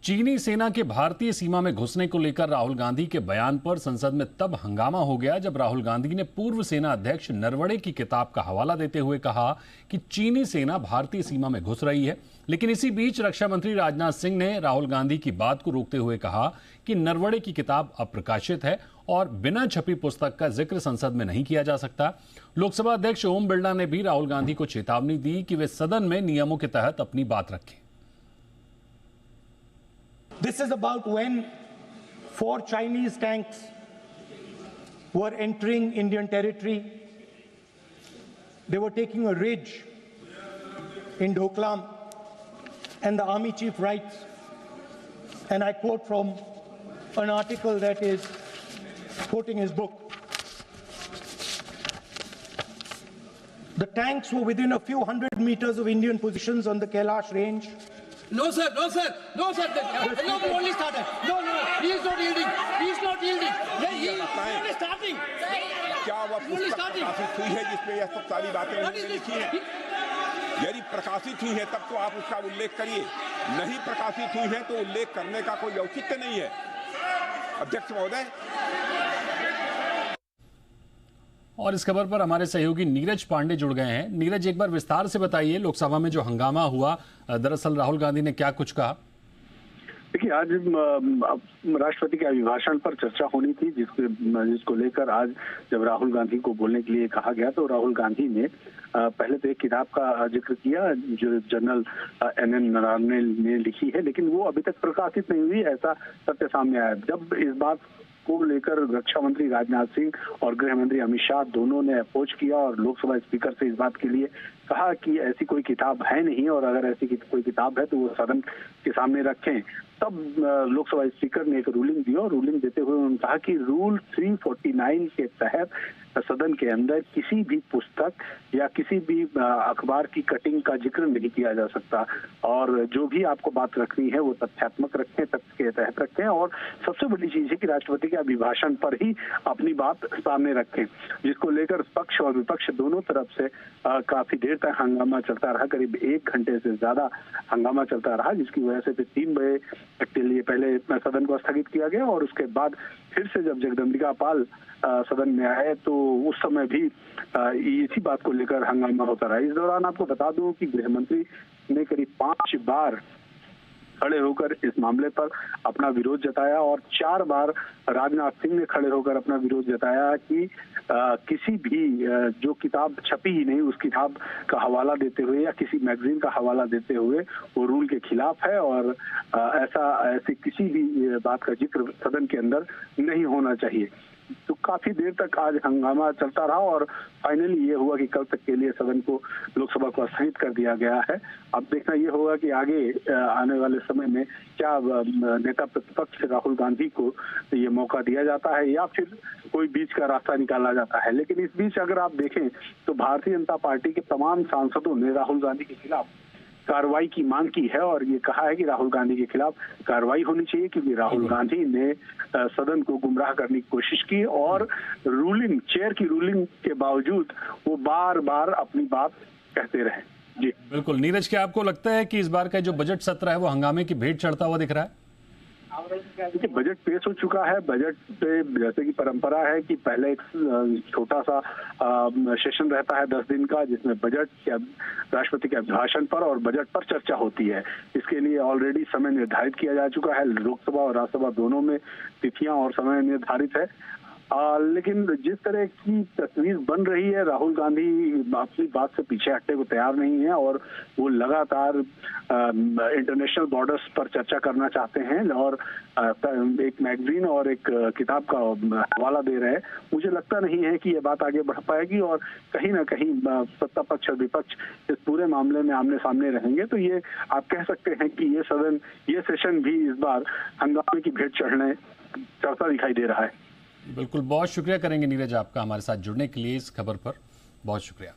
चीनी सेना के भारतीय सीमा में घुसने को लेकर राहुल गांधी के बयान पर संसद में तब हंगामा हो गया जब राहुल गांधी ने पूर्व सेना अध्यक्ष नरवणे की किताब का हवाला देते हुए कहा कि चीनी सेना भारतीय सीमा में घुस रही है। लेकिन इसी बीच रक्षा मंत्री राजनाथ सिंह ने राहुल गांधी की बात को रोकते हुए कहा कि नरवणे की किताब अप्रकाशित है और बिना छपी पुस्तक का जिक्र संसद में नहीं किया जा सकता। लोकसभा अध्यक्ष ओम बिरला ने भी राहुल गांधी को चेतावनी दी कि वे सदन में नियमों के तहत अपनी बात रखें। This is about when 4 Chinese tanks were entering Indian territory. They were taking a ridge in Doklam, and the army chief writes, and I quote from an article that is quoting his book. The tanks were within a few hundred meters of Indian positions on the Kailash range. No, sir. No, sir. No, sir. No, we only started. No. He is not yielding. He is not yielding. He is only starting. क्या वह पुस्तक प्रकाशित हुई है जिसमें यह सब सारी बातें लिखी हैं? यदि प्रकाशित हुई है तब तो आप उसका उल्लेख करिए। नहीं प्रकाशित हुई है तो उल्लेख करने का कोई औचित्य नहीं है। अध्यक्ष महोदय। और इस खबर पर हमारे सहयोगी नीरज पांडे जुड़ गए हैं। नीरज, एक बार विस्तार से बताइए, लोकसभा में जो हंगामा हुआ, दरअसल राहुल गांधी ने क्या कुछ कहा? देखिए, आज राष्ट्रपति के अभिभाषण पर चर्चा होनी थी जिसको लेकर आज जब राहुल गांधी को बोलने के लिए कहा गया तो राहुल गांधी ने पहले तो एक किताब का जिक्र किया जो जनरल NN नरावणे ने लिखी है, लेकिन वो अभी तक प्रकाशित नहीं हुई, ऐसा सत्य सामने आया। जब इस बात को लेकर रक्षा मंत्री राजनाथ सिंह और गृह मंत्री अमित शाह दोनों ने अप्रोच किया और लोकसभा स्पीकर से इस बात के लिए कहा कि ऐसी कोई किताब है नहीं और अगर ऐसी कोई किताब है तो वो सदन के सामने रखें। तब लोकसभा स्पीकर ने एक रूलिंग दी और रूलिंग देते हुए उन्होंने कहा कि रूल 349 के तहत सदन के अंदर किसी भी पुस्तक या किसी भी अखबार की कटिंग का जिक्र नहीं किया जा सकता और जो भी आपको बात रखनी है वो तथ्यात्मक रखें, तथ्य के तहत रखें और सबसे बड़ी चीज है कि राष्ट्रपति के अभिभाषण पर ही अपनी बात सामने रखें, जिसको लेकर पक्ष और विपक्ष दोनों तरफ से काफी देर तक हंगामा चलता रहा। करीब 1 घंटे से ज्यादा हंगामा चलता रहा, जिसकी वजह से फिर 3 बजे के लिए पहले सदन को स्थगित किया गया और उसके बाद फिर से जब जगदम्बिका पाल सदन में आए तो उस समय भी इसी बात को लेकर हंगामा होता रहा। इस दौरान आपको बता दूं कि गृह मंत्री ने करीब 5 बार खड़े होकर इस मामले पर अपना विरोध जताया और 4 बार राजनाथ सिंह ने खड़े होकर अपना विरोध जताया कि किसी भी जो किताब छपी ही नहीं उस किताब का हवाला देते हुए या किसी मैगजीन का हवाला देते हुए वो रूल के खिलाफ है और ऐसी किसी भी बात का जिक्र सदन के अंदर नहीं होना चाहिए। तो काफी देर तक आज हंगामा चलता रहा और फाइनली ये हुआ कि कल तक के लिए सदन को लोकसभा को स्थगित कर दिया गया है। अब देखना ये होगा कि आगे आने वाले समय में क्या नेता प्रतिपक्ष राहुल गांधी को ये मौका दिया जाता है या फिर कोई बीच का रास्ता निकाला जाता है। लेकिन इस बीच अगर आप देखें तो भारतीय जनता पार्टी के तमाम सांसदों ने राहुल गांधी के खिलाफ कार्रवाई की मांग की है और ये कहा है कि राहुल गांधी के खिलाफ कार्रवाई होनी चाहिए क्योंकि राहुल गांधी ने सदन को गुमराह करने की कोशिश की और चेयर की रूलिंग के बावजूद वो बार बार अपनी बात कहते रहे। जी बिल्कुल। नीरज, क्या आपको लगता है कि इस बार का जो बजट सत्र है वो हंगामे की भेंट चढ़ता हुआ दिख रहा है? देखिए, बजट पेश हो चुका है। बजट पे जैसे कि परंपरा है कि पहले एक छोटा सा सेशन रहता है 10 दिन का जिसमें बजट के राष्ट्रपति के अभिभाषण पर और बजट पर चर्चा होती है। इसके लिए ऑलरेडी समय निर्धारित किया जा चुका है। लोकसभा और राज्यसभा दोनों में तिथियां और समय निर्धारित है। लेकिन जिस तरह की तस्वीर बन रही है, राहुल गांधी अपनी बात से पीछे हटने को तैयार नहीं है और वो लगातार इंटरनेशनल बॉर्डर्स पर चर्चा करना चाहते हैं और एक मैगजीन और एक किताब का हवाला दे रहे हैं। मुझे लगता नहीं है कि ये बात आगे बढ़ पाएगी और कहीं ना कहीं सत्ता पक्ष और विपक्ष इस पूरे मामले में आमने सामने रहेंगे। तो ये आप कह सकते हैं कि ये सेशन भी इस बार हंगामे की भेंट चढ़ता दिखाई दे रहा है। बिल्कुल, बहुत शुक्रिया करेंगे नीरज आपका हमारे साथ जुड़ने के लिए। इस खबर पर बहुत शुक्रिया।